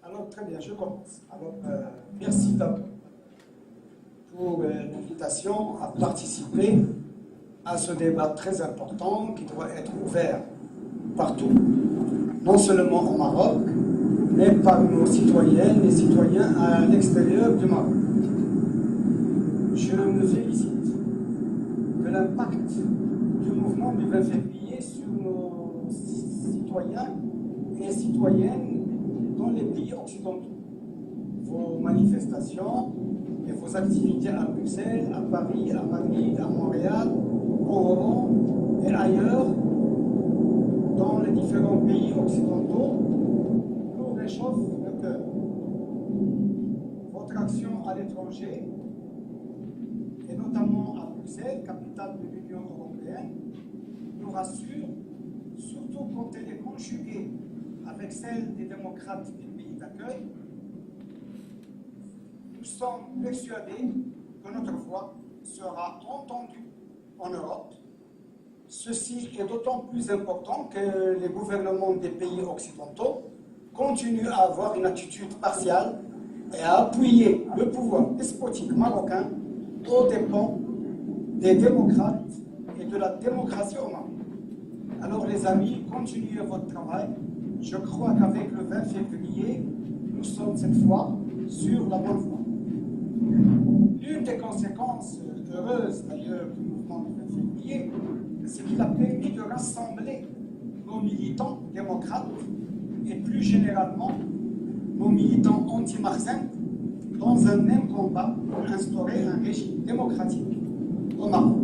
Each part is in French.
Alors, très bien, je commence. Alors, merci d'abord pour l'invitation à participer à ce débat très important qui doit être ouvert partout, non seulement au Maroc, mais par nos citoyennes et citoyens à l'extérieur du Maroc. Je me félicite de l'impact du mouvement du 20 février sur nos citoyens et citoyennes dans les pays occidentaux. Vos manifestations et vos activités à Bruxelles, à Paris, à Madrid, à Montréal, au Oran et ailleurs, dans les différents pays occidentaux, nous réchauffent le cœur. Votre action à l'étranger, et notamment à Bruxelles, capitale de l'Union européenne, nous rassure, surtout quand elle est conjuguée avec celle des démocrates des pays d'accueil. Nous sommes persuadés que notre voix sera entendue en Europe. Ceci est d'autant plus important que les gouvernements des pays occidentaux continuent à avoir une attitude partiale et à appuyer le pouvoir despotique marocain aux dépens des démocrates et de la démocratie au Maroc. Alors les amis, continuez votre travail. Je crois qu'avec le 20 février, nous sommes cette fois sur la bonne voie. L'une des conséquences heureuses d'ailleurs du mouvement du 20 février, c'est qu'il a permis de rassembler nos militants démocrates et plus généralement nos militants anti-marxistes dans un même combat pour instaurer un régime démocratique au Maroc.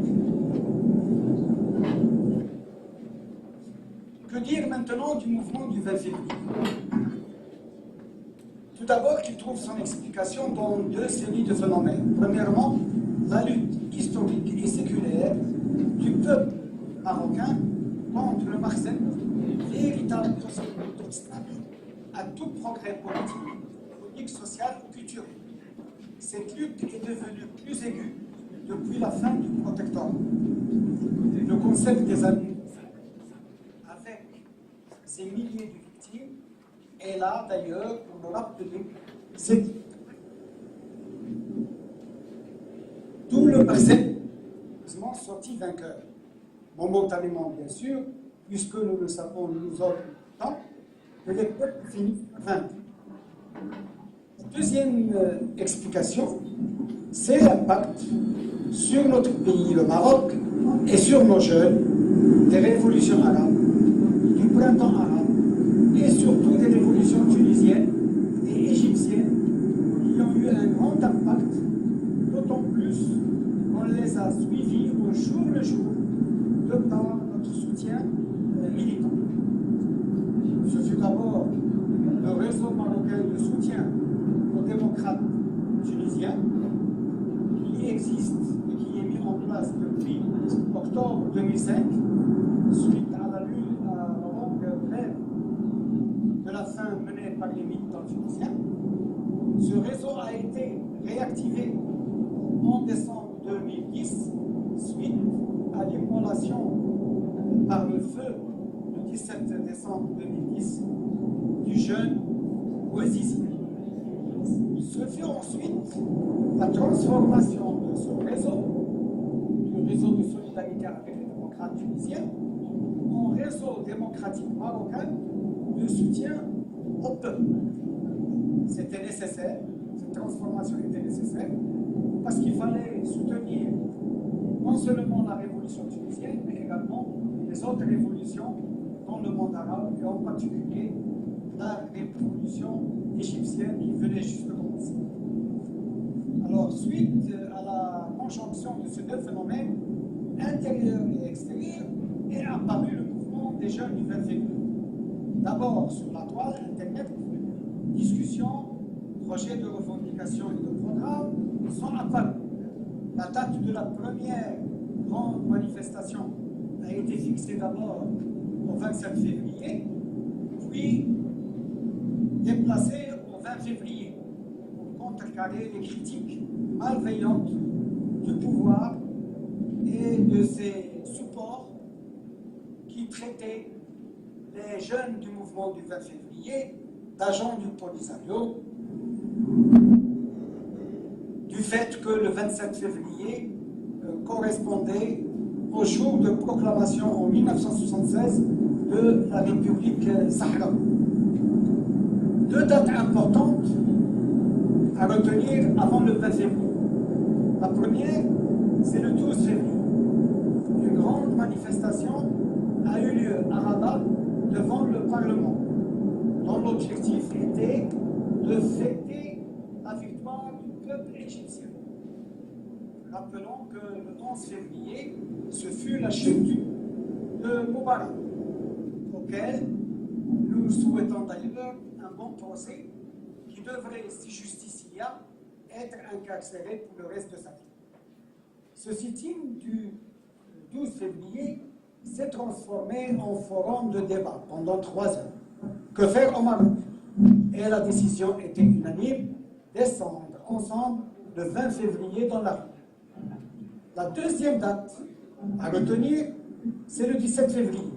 Que dire maintenant du mouvement du 20 février? Tout d'abord, qu'il trouve son explication dans deux séries de phénomènes. Premièrement, la lutte historique et séculaire du peuple marocain contre le marxisme, véritable obstacle à tout progrès politique, social ou culturel. Cette lutte est devenue plus aiguë depuis la fin du protectorat. Le concept des années, avec ces milliers de victimes, est là d'ailleurs pour nous rappeler cette lutte. D'où le marxisme sorti vainqueur. Momentanément, bien sûr, puisque nous le savons, nous autres, tant que les peuples finissent vaincus. Deuxième explication, c'est l'impact sur notre pays, le Maroc, et sur nos jeunes, des révolutions arabes, du printemps arabe, et surtout des révolutions tunisiennes et égyptiennes, qui ont eu un grand impact, d'autant plus qu'on les a suivis au jour le jour, de par notre soutien militant. Ce fut d'abord le réseau marocain de soutien aux démocrates tunisiens, qui existe et qui est mis en place depuis octobre 2005, suite à la longue grève de la faim menée par les militants tunisiens. Ce réseau a été réactivé en décembre 2010, suite à l'immolation par le feu le 17 décembre 2010 du jeune Bouazizi. Ce fut ensuite la transformation de ce réseau, du réseau de solidarité avec les démocrates tunisiens, en réseau démocratique marocain de soutien au peuple. C'était nécessaire, cette transformation était nécessaire, parce qu'il fallait soutenir non seulement la révolution tunisienne, mais également les autres révolutions dans le monde arabe, et en particulier la révolution égyptienne qui venait juste de commencer. Alors, suite à la conjonction de ces deux phénomènes, intérieur et extérieur, est apparu le mouvement des jeunes du 20 février. D'abord sur la toile, Internet, discussions, projets de revendication et de programmes sont apparus. La date de la première grande manifestation a été fixée d'abord au 27 février, puis déplacée au 20 février pour contrecarrer les critiques malveillantes du pouvoir et de ses supports qui traitaient les jeunes du mouvement du 20 février d'agents du Polisario du fait que le 27 février correspondait au jour de proclamation en 1976 de la République sahraoui. Deux dates importantes à retenir avant le 20 février. La première, c'est le 12 février. Une grande manifestation a eu lieu à Rabat devant le Parlement, dont l'objectif était de fêter la victoire du peuple égyptien. Rappelons que le 11 février, ce fut la chute de Moubarak, auquel nous souhaitons d'ailleurs un bon procès qui devrait, si justice y a, être incarcéré pour le reste de sa vie. Ce sit-in du 12 février s'est transformé en forum de débat pendant 3 heures. Que faire au Maroc? Et la décision était unanime, descendre ensemble le 20 février dans la rue. La deuxième date à retenir, c'est le 17 février.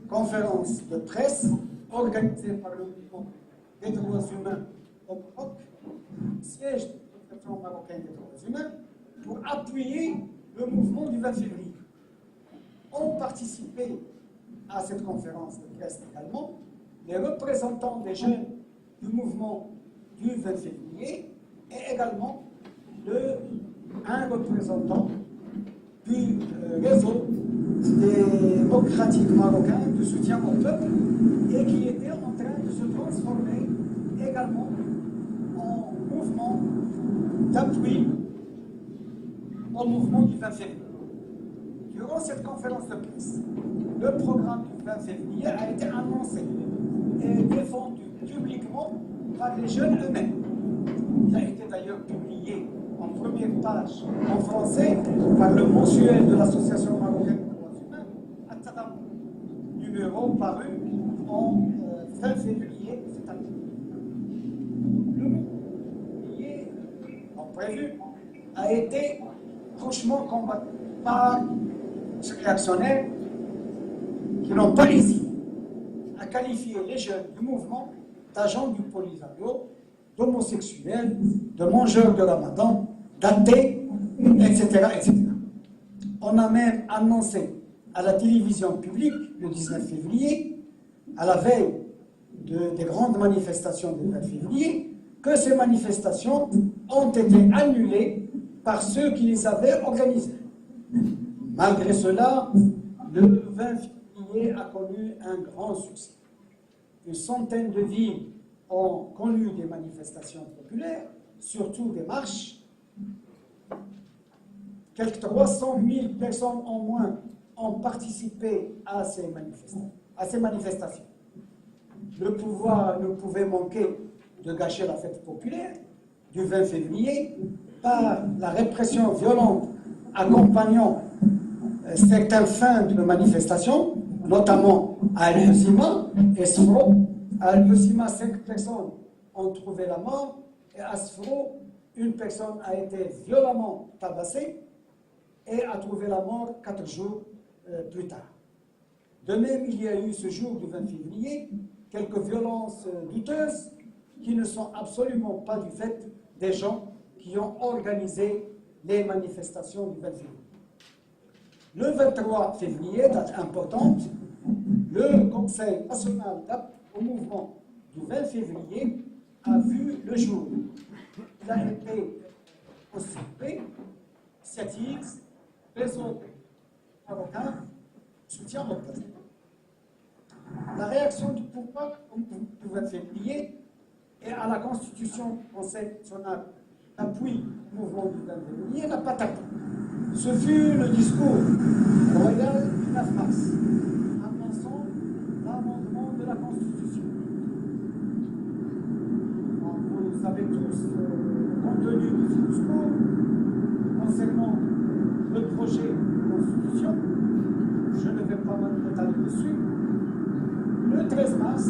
Conférence de presse organisée par le mouvement des droits humains au Maroc, siège de la Fédération marocaine des droits humains, pour appuyer le mouvement du 20 février. Ont participé à cette conférence de presse également les représentants des jeunes du mouvement du 20 février et également un représentant du réseau démocratique marocain de soutien au peuple et qui était en train de se transformer également en mouvement d'appui au mouvement du 20 février. Durant cette conférence de presse, le programme du 20 février a été annoncé et défendu publiquement par les jeunes eux-mêmes. Il a été d'ailleurs publié en première page en français par le mensuel de l'Association marocaine des droits humains, At-Tadam, numéro paru en fin février cette année. Le mouvement en prévu a été franchement combattu par ces réactionnaires qui n'ont pas hésité à qualifier les jeunes du mouvement d'agents du Polisario, d'homosexuels, de mangeurs de ramadan, d'athées, etc., etc. On a même annoncé à la télévision publique le 19 février, à la veille des grandes manifestations du 20 février, que ces manifestations ont été annulées par ceux qui les avaient organisées. Malgré cela, le 20 février a connu un grand succès. Une centaine de villes ont connu des manifestations populaires, surtout des marches. Quelques 300 000 personnes en moins ont participé à ces manifestations. Le pouvoir ne pouvait manquer de gâcher la fête populaire du 20 février par la répression violente accompagnant certaines fins de manifestations, notamment à Al-Husima et Sfro. À Al-Husima, 5 personnes ont trouvé la mort et à Sfro, une personne a été violemment tabassée et a trouvé la mort 4 jours plus tard. De même, il y a eu ce jour du 20 février quelques violences douteuses qui ne sont absolument pas du fait des gens qui ont organisé les manifestations du 20 février. Le 23 février, date importante, le Conseil national d'appui au mouvement du 20 février a vu le jour. Il a été constitué, initiative, réseau marocain, soutien au peuple. La réaction du pouvoir du 20 février et à la constitution du Conseil national d'appui au mouvement du 20 février n'a pas tardé. Ce fut le discours royal du 9 mars, annonçant l'amendement de la Constitution. Vous savez tous le contenu de ce discours concernant le projet de Constitution. Je ne vais pas m'étaler dessus. Le 13 mars,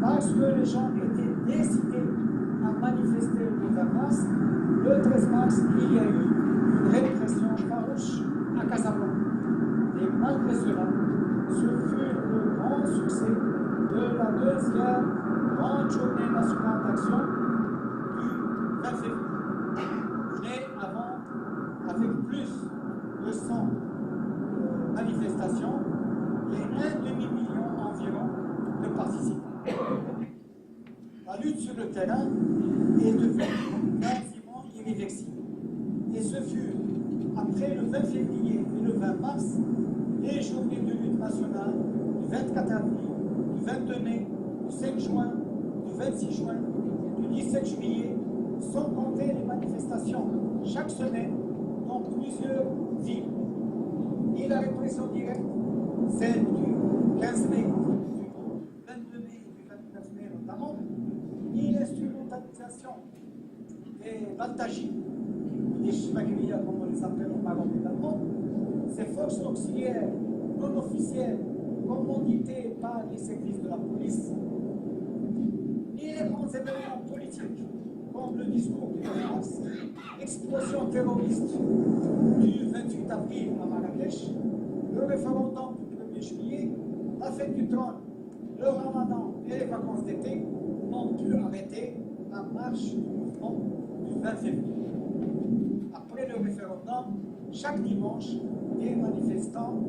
parce que les gens étaient décidés à manifester le 20 mars, le 13 mars, il y a eu une répression farouche à Casablanca. Et malgré cela, ce fut le grand succès de la deuxième grande journée nationale d'action du 20 février. Venez avant avec plus de 100 manifestations et un demi-million environ de participants. La lutte sur le terrain est devenue quasiment irréversible. Et ce fut après le 20 février et le 20 mars, les journées de lutte nationale du 24 avril, du 22 mai, du 5 juin, du 26 juin, du 17 juillet, sans compter les manifestations chaque semaine dans plusieurs villes. Et la répression directe, celle du 15 mai, du 22 mai et du 29 mai notamment, et l'instrumentalisation des Baltagis, des Chimagriya, comme on les appelle en Maroc également, ces forces auxiliaires non officielles commanditées par les services de la police, et les grands événements politiques, comme le discours du 9 mars, l'explosion terroriste du 28 avril à Marrakech, le référendum du 1er juillet, la fête du trône, le ramadan et les vacances d'été ont pu arrêter la marche du mouvement du 20 février. Après le référendum, chaque dimanche, des manifestants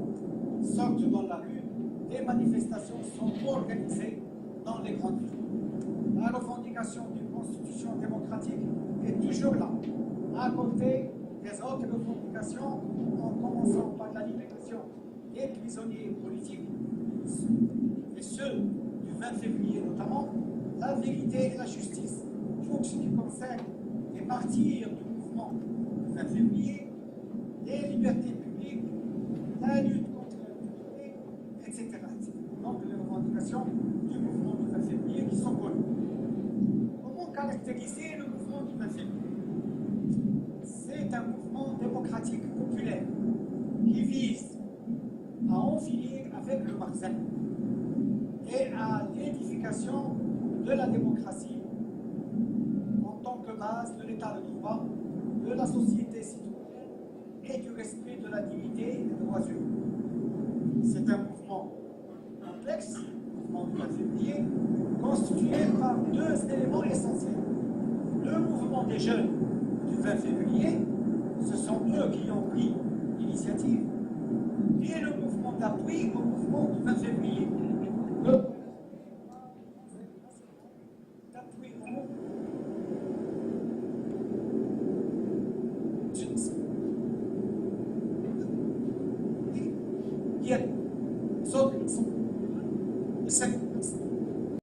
sortent dans la rue, des manifestations sont organisées dans les grandes villes. La revendication d'une constitution démocratique est toujours là, à côté des autres revendications, en commençant par la libération des prisonniers politiques, et ceux du 20 février notamment, la vérité et la justice pour ce qui concerne les martyrs du mouvement du 20 février, les libertés publiques, la lutte contre l'impunité, etc. Donc les revendications du mouvement du 20 février qui sont connues. Comment caractériser le mouvement du 20 février? C'est un mouvement démocratique populaire qui vise à en finir avec le marxisme et à l'édification de la démocratie en tant que base de l'état de droit, de la société citoyenne et du respect de la dignité et des droits humains. C'est un mouvement complexe, le mouvement du 20 février, constitué par deux éléments essentiels. Le mouvement des jeunes du 20 février, ce sont eux qui ont pris l'initiative, et le mouvement d'appui au mouvement du 20 février. D'appui au